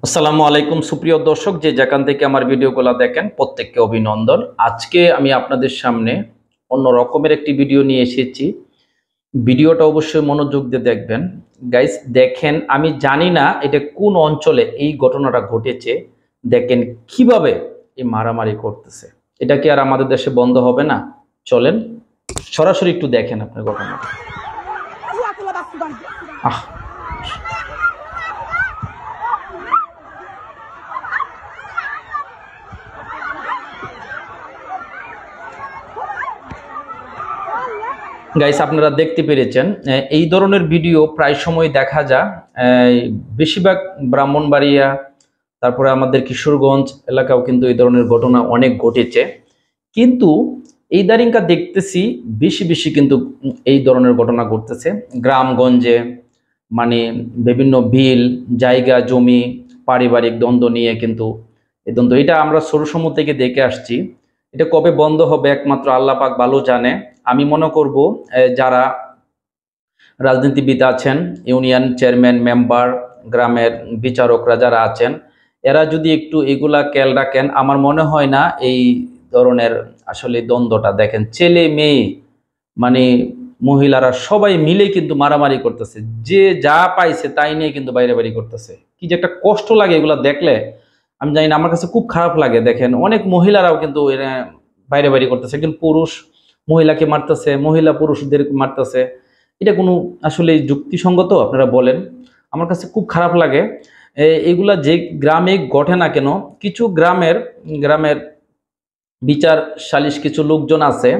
আসসালামু আলাইকুম সুপ্রিয় দর্শক, যে যেখান থেকে আমার ভিডিওগুলো দেখেন প্রত্যেককে অভিনন্দন। আজকে আমি আপনাদের সামনে অন্য রকমের একটি ভিডিও নিয়ে এসেছি। ভিডিওটা অবশ্যই মনোযোগ দিয়ে দেখবেন। গাইস দেখেন, আমি জানি না এটা কোন অঞ্চলে এই ঘটনাটা ঘটেছে। দেখেন কিভাবে এই মারামারি করতেছে। এটা কি আর আমাদের দেশে বন্ধ হবে না? চলেন সরাসরি একটু দেখেন আপনার ঘটনাটা। আহ গাইস আপনারা দেখতে পেরেছেন, এই ধরনের ভিডিও প্রায় সময় দেখা যায়। বেশিরভাগ ব্রাহ্মণবাড়িয়া, তারপরে আমাদের কিশোরগঞ্জ এলাকাও কিন্তু এই ধরনের ঘটনা অনেক ঘটেছে। কিন্তু এই দাঁড়িনকা দেখতেছি বেশি বেশি কিন্তু এই ধরনের ঘটনা ঘটতেছে গ্রামগঞ্জে। মানে বিভিন্ন বিল, জায়গা, জমি, পারিবারিক দ্বন্দ্ব নিয়ে কিন্তু এই দ্বন্দ্ব, এটা আমরা ছোট সময় থেকে দেখে আসছি। এটা কবে বন্ধ হবে একমাত্র আল্লাহ পাক ভালো জানে। আমি মনে করব যারা রাজনীতিবিদ আছেন, ইউনিয়ন চেয়ারম্যান, মেম্বার, গ্রামের বিচারকরা যারা আছেন, এরা যদি একটু এগুলা খেয়াল রাখেন, আমার মনে হয় না এই ধরনের আসলে দ্বন্দ্বটা। দেখেন ছেলে মেয়ে মানে মহিলারা সবাই মিলে কিন্তু মারামারি করতেছে, যে যা পাইছে তাই নিয়ে কিন্তু বাইরে বাড়ি করতেছে। কি যে একটা কষ্ট লাগে এগুলা দেখলে, আমি জানি না, আমার কাছে খুব খারাপ লাগে। দেখেন অনেক মহিলারাও কিন্তু বাইরে বাড়ি করতেছে, কিন্তু পুরুষ মহিলাকে মারতেছে, মহিলা পুরুষদের মারতেছে। এটা কোনো আসলে যুক্তিসঙ্গত আপনারা বলেন? আমার কাছে খুব খারাপ লাগে। এগুলা যে গ্রামে ঘটে না কেন, কিছু গ্রামের বিচার সালিশ কিছু লোকজন আছে,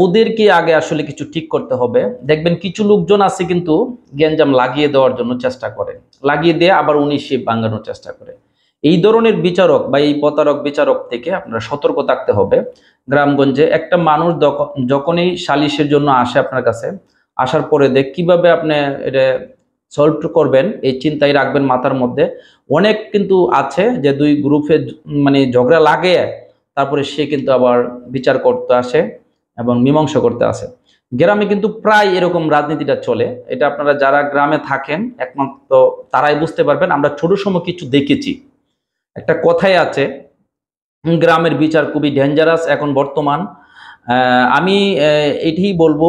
ওদেরকে আগে আসলে কিছু ঠিক করতে হবে। দেখবেন কিছু লোকজন আছে কিন্তু গ্যাঞ্জাম লাগিয়ে দেওয়ার জন্য চেষ্টা করে, লাগিয়ে দিয়ে আবার উনি সে ভাঙানোর চেষ্টা করে। এই ধরনের বিচারক বা এই প্রতারক বিচারক থেকে আপনারা সতর্ক থাকতে হবে। গ্রামগঞ্জে একটা মানুষ যখনই সালিশের জন্য আসে আপনার কাছে, আসার পরে দেখ কিভাবে আপনি এটা সলভ করবেন এই চিন্তাই রাখবেন মাথার মধ্যে। অনেক কিন্তু আছে যে দুই গ্রুপে মানে ঝগড়া লাগে, তারপরে সে কিন্তু আবার বিচার করতে আসে এবং মীমাংসা করতে আসে। গ্রামে কিন্তু প্রায় এরকম রাজনীতিটা চলে। এটা আপনারা যারা গ্রামে থাকেন একমাত্র তারাই বুঝতে পারবেন। আমরা ছোট সময় কিছু দেখেছি। একটা কথাই আছে, গ্রামের বিচার খুবই ডেঞ্জারাস এখন বর্তমান। আমি এটাই বলবো,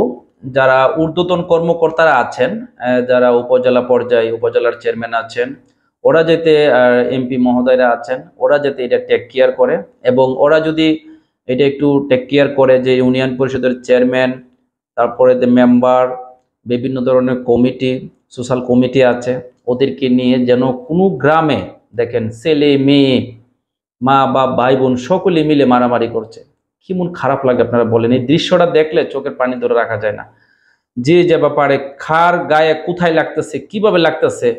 যারা ঊর্ধ্বতন কর্মকর্তারা আছেন, যারা উপজেলা পর্যায়ে উপজেলার চেয়ারম্যান আছেন, ওরা যাতে এমপি মহোদয়রা আছেন, ওরা যাতে এটা টেক কেয়ার করে, এবং ওরা যদি এটা একটু টেক কেয়ার করে যে ইউনিয়ন পরিষদের চেয়ারম্যান, তারপরে যে মেম্বার, বিভিন্ন ধরনের কমিটি, সোশ্যাল কমিটি আছে, ওদেরকে নিয়ে যেন কোনো গ্রামে দেখেন ছেলে মেয়ে, মা বাপ, ভাই বোন সকলে মিলে মারামারি করছে, কেমন খারাপ লাগে আপনারা বলেন? এই দৃশ্যটা দেখলে চোখের পানি ধরে রাখা যায় না। যে যে ব্যাপারে খার গায়ে কোথায় লাগতেছে, কিভাবে লাগতেছে,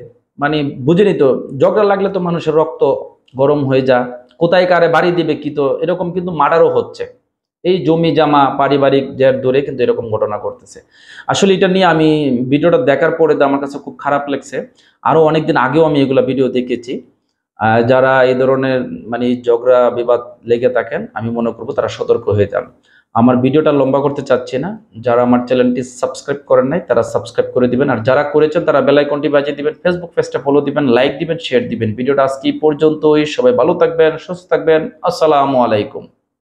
মানে বুঝেনি তো। ঝগড়া লাগলে তো মানুষের রক্ত গরম হয়ে যায়, কোথায় কারে বাড়ি দিবে কি, তো এরকম কিন্তু মার্ডারও হচ্ছে। এই জমি জামা পারিবারিক জের ধরে কিন্তু এরকম ঘটনা করতেছে। আসলে এটা নিয়ে আমি ভিডিওটা দেখার পরে তো আমার কাছে খুব খারাপ লাগছে। আরো অনেকদিন আগেও আমি এগুলা ভিডিও দেখেছি। যারা এই ধরনের মানে ঝগড়া বিবাদ লেগে থাকেন, আমি মনে করবো তারা সতর্ক হয়ে যান। আমার ভিডিওটা লম্বা করতে চাচ্ছি না। যারা আমার চ্যানেলটি সাবস্ক্রাইব করেন নাই তারা সাবস্ক্রাইব করে দিবেন, আর যারা করেছেন তারা বেল আইকনটি বাজিয়ে দিবেন, ফেসবুক পেজটা ফলো দিবেন, লাইক দিবেন, শেয়ার দিবেন। ভিডিওটা আজকে পর্যন্তই। সবাই ভালো থাকবেন, সুস্থ থাকবেন। আসসালামু আলাইকুম।